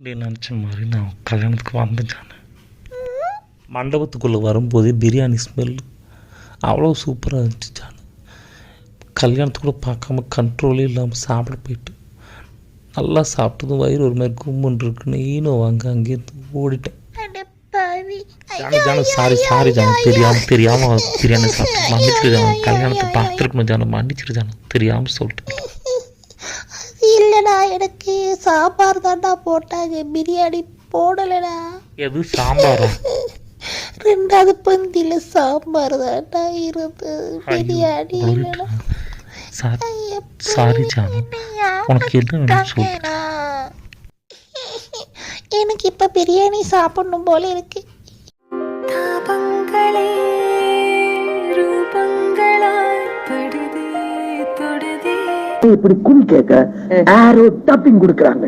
அப்படின்னு நினச்ச மாதிரி நான் கல்யாணத்துக்கு வந்துட்டானே. மண்டபத்துக்குள்ளே வரும்போதே பிரியாணி ஸ்மெல் அவ்வளோ சூப்பராக இருந்துச்சான். கல்யாணத்துக்குள்ளே பார்க்காம கண்ட்ரோலே இல்லாமல் சாப்பிட போயிட்டு நல்லா சாப்பிட்டதும் வயிறு ஒரு மாதிரி கும்முன்னு இருக்குன்னு ஈனோ வாங்க அங்கேருந்து ஓடிட்டேன். ஜானு சாரி ஜானு தெரியாமல் பிரியாணி சாப்பிட்டு மன்னிச்சிரு ஜானு. கல்யாணத்தை பார்த்துருக்கணும் ஜானு, மன்னிச்சிரு ஜானு, தெரியாமல் சொல்லிட்டு. இல்லைடா, எனக்கு சாம்பார் தான்டா போட்டாங்க, பிரியாணி போடலடா. எது சாம்பாரா? ரெண்டாவது பந்தியில் சாம்பார் தான்டா இருந்து, பிரியாணி இல்லைடா. சாரி ஜானு, உனக்கு என்ன வேணும் சொல்லு. எனக்கு இப்போ பிரியாணி சாப்பிடணும் போல இருக்கு. இப்படி குறி கேட்க யாரோ டப்பிங் கொடுக்குறாங்க.